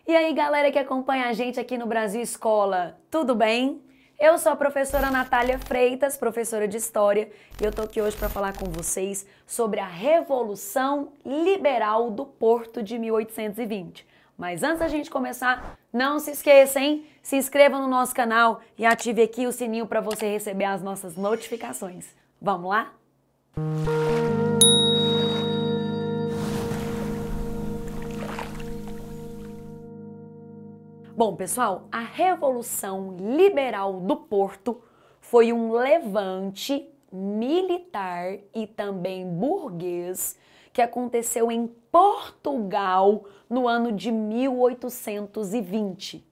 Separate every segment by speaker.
Speaker 1: E aí, galera que acompanha a gente aqui no Brasil Escola, tudo bem? Eu sou a professora Natália Freitas, professora de História, e eu tô aqui hoje para falar com vocês sobre a Revolução Liberal do Porto de 1820. Mas antes da gente começar, não se esqueça, hein? Se inscreva no nosso canal e ative aqui o sininho para você receber as nossas notificações. Vamos lá? Bom, pessoal, a Revolução Liberal do Porto foi um levante militar e também burguês que aconteceu em Portugal no ano de 1820.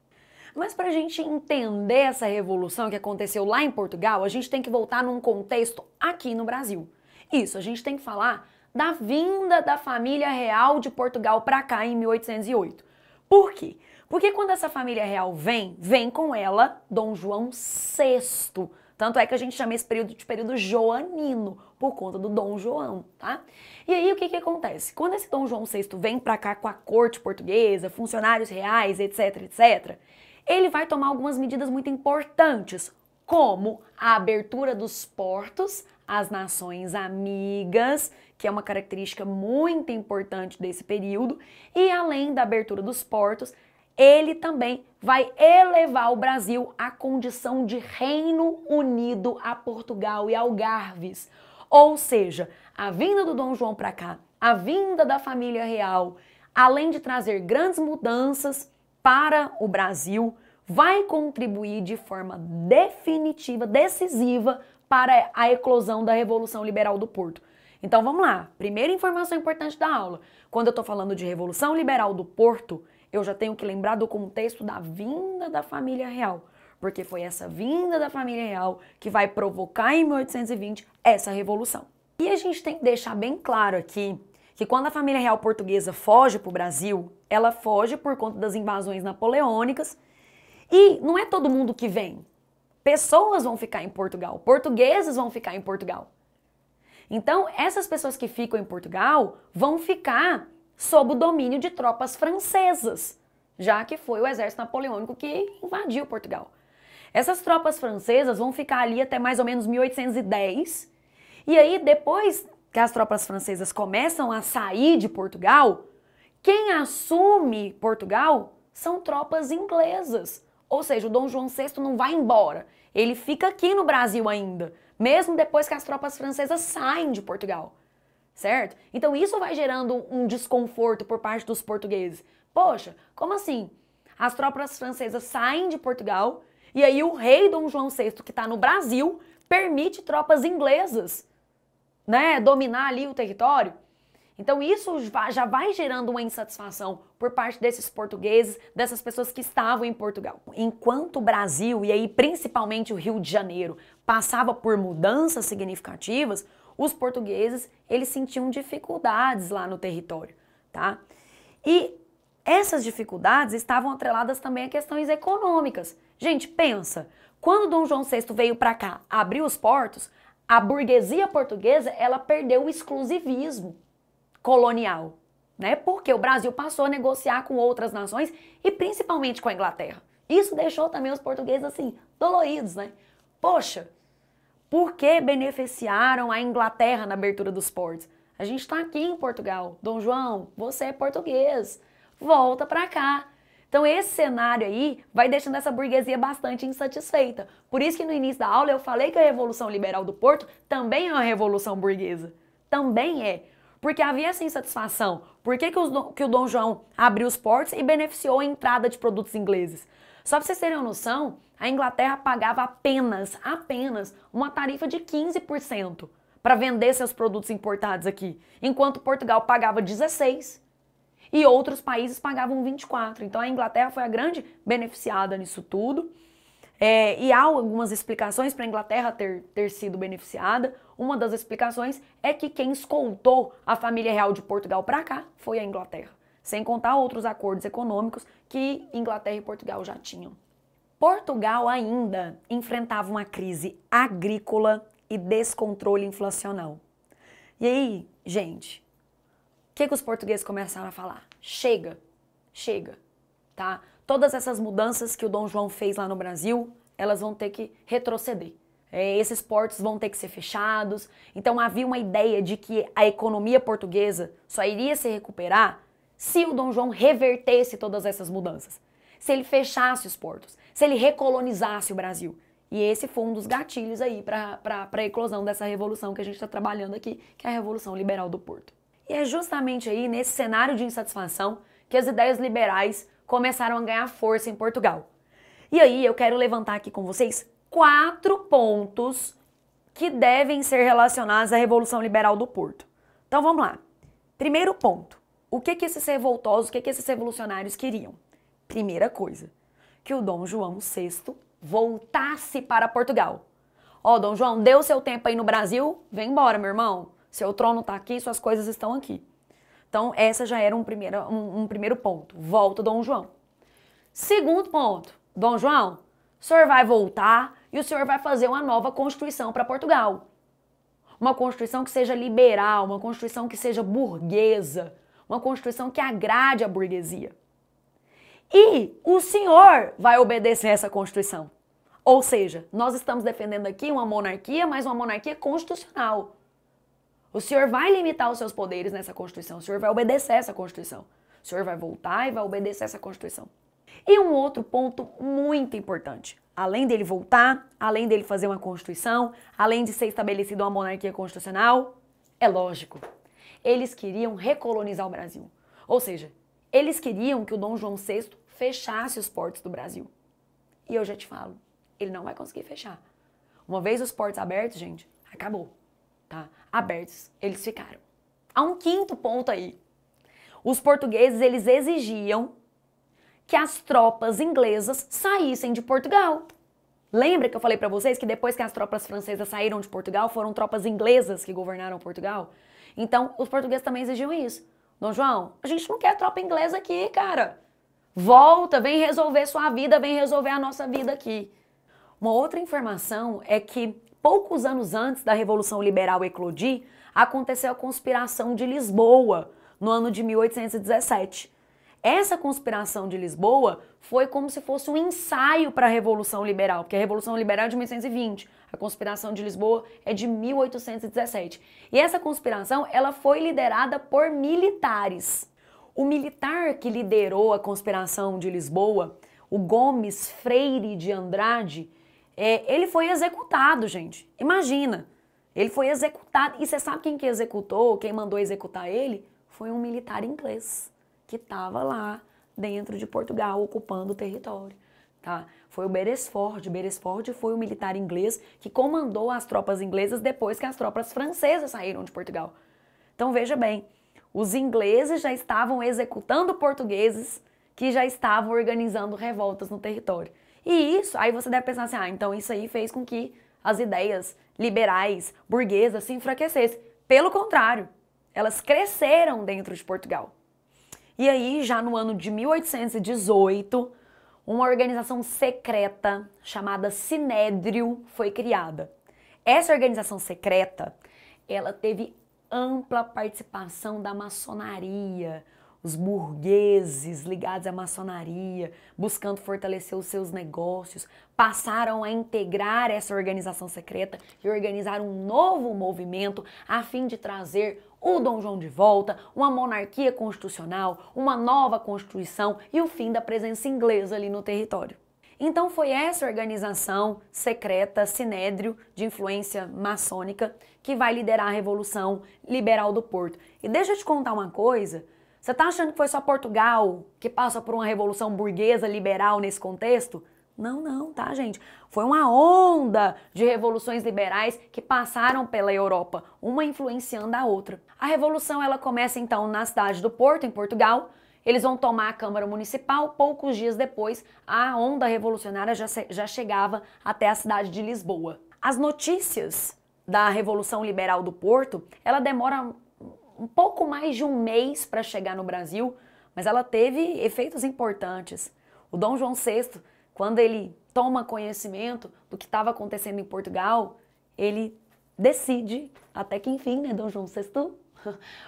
Speaker 1: Mas para a gente entender essa revolução que aconteceu lá em Portugal, a gente tem que voltar num contexto aqui no Brasil. Isso, a gente tem que falar da vinda da família real de Portugal para cá em 1808. Por quê? Porque quando essa família real vem com ela Dom João VI. Tanto é que a gente chama esse período de período joanino, por conta do Dom João, tá? E aí o que acontece? Quando esse Dom João VI vem pra cá com a corte portuguesa, funcionários reais, etc, etc, ele vai tomar algumas medidas muito importantes, como a abertura dos portos às nações amigas, que é uma característica muito importante desse período, e além da abertura dos portos, ele também vai elevar o Brasil à condição de Reino Unido a Portugal e Algarves. Ou seja, a vinda do Dom João para cá, a vinda da família real, além de trazer grandes mudanças para o Brasil, vai contribuir de forma definitiva, decisiva, para a eclosão da Revolução Liberal do Porto. Então vamos lá, primeira informação importante da aula. Quando eu estou falando de Revolução Liberal do Porto, eu já tenho que lembrar do contexto da vinda da família real, porque foi essa vinda da família real que vai provocar em 1820 essa revolução. E a gente tem que deixar bem claro aqui que quando a família real portuguesa foge para o Brasil, ela foge por conta das invasões napoleônicas e não é todo mundo que vem. Pessoas vão ficar em Portugal, portugueses vão ficar em Portugal. Então, essas pessoas que ficam em Portugal vão ficar sob o domínio de tropas francesas, já que foi o exército napoleônico que invadiu Portugal. Essas tropas francesas vão ficar ali até mais ou menos 1810, e aí depois que as tropas francesas começam a sair de Portugal, quem assume Portugal são tropas inglesas. Ou seja, o Dom João VI não vai embora, ele fica aqui no Brasil ainda, mesmo depois que as tropas francesas saem de Portugal. Certo? Então isso vai gerando um desconforto por parte dos portugueses. Poxa, como assim? As tropas francesas saem de Portugal e aí o rei Dom João VI, que está no Brasil, permite tropas inglesas, né, dominar ali o território. Então isso já vai gerando uma insatisfação por parte desses portugueses, dessas pessoas que estavam em Portugal. Enquanto o Brasil, e aí principalmente o Rio de Janeiro, passava por mudanças significativas, os portugueses, eles sentiam dificuldades lá no território, tá? E essas dificuldades estavam atreladas também a questões econômicas. Gente, pensa, quando Dom João VI veio para cá, abriu os portos, a burguesia portuguesa, ela perdeu o exclusivismo colonial, né? Porque o Brasil passou a negociar com outras nações e principalmente com a Inglaterra. Isso deixou também os portugueses, assim, doloridos, né? Poxa, por que beneficiaram a Inglaterra na abertura dos portos? A gente está aqui em Portugal. Dom João, você é português. Volta para cá. Então esse cenário aí vai deixando essa burguesia bastante insatisfeita. Por isso que no início da aula eu falei que a Revolução Liberal do Porto também é uma revolução burguesa. Também é. Porque havia essa insatisfação. Por que o Dom João abriu os portos e beneficiou a entrada de produtos ingleses? Só para vocês terem uma noção, a Inglaterra pagava apenas uma tarifa de 15% para vender seus produtos importados aqui, enquanto Portugal pagava 16% e outros países pagavam 24%. Então a Inglaterra foi a grande beneficiada nisso tudo. E há algumas explicações para a Inglaterra ter sido beneficiada. Uma das explicações é que quem escoltou a família real de Portugal para cá foi a Inglaterra, sem contar outros acordos econômicos que Inglaterra e Portugal já tinham. Portugal ainda enfrentava uma crise agrícola e descontrole inflacional. E aí, gente, o que os portugueses começaram a falar? Chega, chega. tá? Todas essas mudanças que o Dom João fez lá no Brasil, elas vão ter que retroceder. Esses portos vão ter que ser fechados. Então havia uma ideia de que a economia portuguesa só iria se recuperar se o Dom João revertesse todas essas mudanças. Se ele fechasse os portos, se ele recolonizasse o Brasil. E esse foi um dos gatilhos aí para a eclosão dessa revolução que a gente está trabalhando aqui, que é a Revolução Liberal do Porto. E é justamente aí, nesse cenário de insatisfação, que as ideias liberais começaram a ganhar força em Portugal. E aí eu quero levantar aqui com vocês 4 pontos que devem ser relacionados à Revolução Liberal do Porto. Então vamos lá. Primeiro ponto. O que esses revoltosos, o que esses revolucionários queriam? Primeira coisa, que o Dom João VI voltasse para Portugal. Ó, Dom João, deu seu tempo aí no Brasil, vem embora, meu irmão. Seu trono tá aqui, suas coisas estão aqui. Então, essa já era um primeiro ponto. Volta, Dom João. Segundo ponto, Dom João, o senhor vai voltar e o senhor vai fazer uma nova Constituição para Portugal. Uma Constituição que seja liberal, uma Constituição que seja burguesa, uma Constituição que agrade a burguesia. E o senhor vai obedecer essa Constituição. Ou seja, nós estamos defendendo aqui uma monarquia, mas uma monarquia constitucional. O senhor vai limitar os seus poderes nessa Constituição, o senhor vai obedecer essa Constituição. O senhor vai voltar e vai obedecer essa Constituição. E um outro ponto muito importante, além dele voltar, além dele fazer uma Constituição, além de ser estabelecida uma monarquia constitucional, é lógico, eles queriam recolonizar o Brasil. Ou seja, eles queriam que o Dom João VI fechasse os portos do Brasil. E eu já te falo, ele não vai conseguir fechar. Uma vez os portos abertos, gente, acabou. Tá? Abertos, eles ficaram. Há um quinto ponto aí. Os portugueses, eles exigiam que as tropas inglesas saíssem de Portugal. Lembra que eu falei pra vocês que depois que as tropas francesas saíram de Portugal, foram tropas inglesas que governaram Portugal? Então, os portugueses também exigiam isso. Dom João, a gente não quer tropa inglesa aqui, cara. Volta, vem resolver sua vida, vem resolver a nossa vida aqui. Uma outra informação é que poucos anos antes da Revolução Liberal eclodir, aconteceu a Conspiração de Lisboa, no ano de 1817. Essa Conspiração de Lisboa foi como se fosse um ensaio para a Revolução Liberal, porque a Revolução Liberal é de 1820, a Conspiração de Lisboa é de 1817. E essa conspiração, ela foi liderada por militares. O militar que liderou a Conspiração de Lisboa, o Gomes Freire de Andrade, ele foi executado, gente. Imagina, ele foi executado. E você sabe quem que executou, quem mandou executar ele? Foi um militar inglês que estava lá dentro de Portugal, ocupando o território. Tá? Foi o Beresford. Beresford foi o militar inglês que comandou as tropas inglesas depois que as tropas francesas saíram de Portugal. Então veja bem, os ingleses já estavam executando portugueses que já estavam organizando revoltas no território. E isso, aí você deve pensar assim, então isso aí fez com que as ideias liberais, burguesas se enfraquecessem. Pelo contrário, elas cresceram dentro de Portugal. E aí, já no ano de 1818, uma organização secreta chamada Sinédrio foi criada. Essa organização secreta, ela teve ampla participação da maçonaria, os burgueses ligados à maçonaria, buscando fortalecer os seus negócios, passaram a integrar essa organização secreta e organizar um novo movimento a fim de trazer o Dom João de volta, uma monarquia constitucional, uma nova constituição e o fim da presença inglesa ali no território. Então foi essa organização secreta, Sinédrio, de influência maçônica, que vai liderar a Revolução Liberal do Porto. E deixa eu te contar uma coisa, você tá achando que foi só Portugal que passa por uma revolução burguesa liberal nesse contexto? Não, tá, gente? Foi uma onda de revoluções liberais que passaram pela Europa, uma influenciando a outra. A revolução, ela começa então na cidade do Porto, em Portugal. Eles vão tomar a Câmara Municipal. Poucos dias depois, a onda revolucionária já chegava até a cidade de Lisboa. As notícias da Revolução Liberal do Porto, ela demora um pouco mais de um mês para chegar no Brasil, mas ela teve efeitos importantes. O Dom João VI, quando ele toma conhecimento do que estava acontecendo em Portugal, ele decide, até que enfim, né, Dom João VI,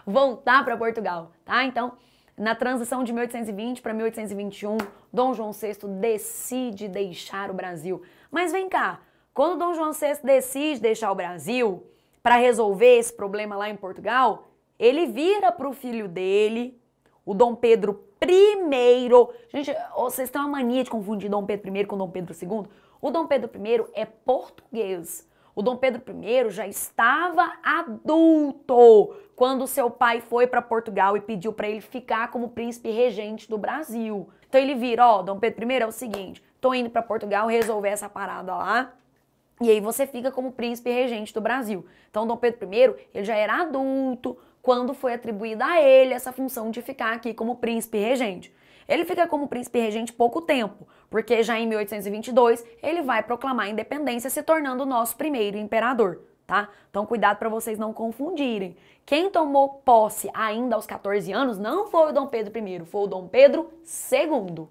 Speaker 1: voltar para Portugal, tá? Então, Na transição de 1820 para 1821, Dom João VI decide deixar o Brasil. Mas vem cá, quando Dom João VI decide deixar o Brasil para resolver esse problema lá em Portugal, ele vira para o filho dele, o Dom Pedro I. Gente, vocês têm uma mania de confundir Dom Pedro I com Dom Pedro II? O Dom Pedro I é português. O Dom Pedro I já estava adulto quando seu pai foi para Portugal e pediu para ele ficar como príncipe regente do Brasil. Então ele vira, ó, Dom Pedro I é o seguinte, tô indo para Portugal resolver essa parada lá, e aí você fica como príncipe regente do Brasil. Então Dom Pedro I, ele já era adulto quando foi atribuída a ele essa função de ficar aqui como príncipe regente. Ele fica como príncipe regente pouco tempo, porque já em 1822 ele vai proclamar a independência, se tornando o nosso primeiro imperador, tá? Então cuidado para vocês não confundirem. Quem tomou posse ainda aos 14 anos não foi o Dom Pedro I, foi o Dom Pedro II.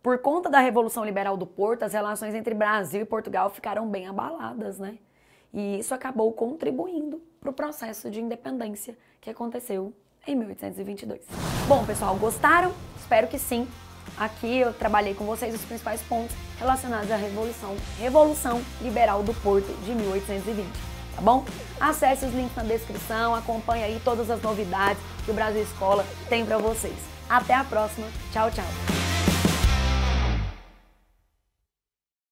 Speaker 1: Por conta da Revolução Liberal do Porto, as relações entre Brasil e Portugal ficaram bem abaladas, né? E isso acabou contribuindo para o processo de independência que aconteceu em 1822. Bom, pessoal, gostaram? Espero que sim. Aqui eu trabalhei com vocês os principais pontos relacionados à Revolução Liberal do Porto de 1820, tá bom? Acesse os links na descrição, acompanhe aí todas as novidades que o Brasil Escola tem para vocês. Até a próxima. Tchau, tchau.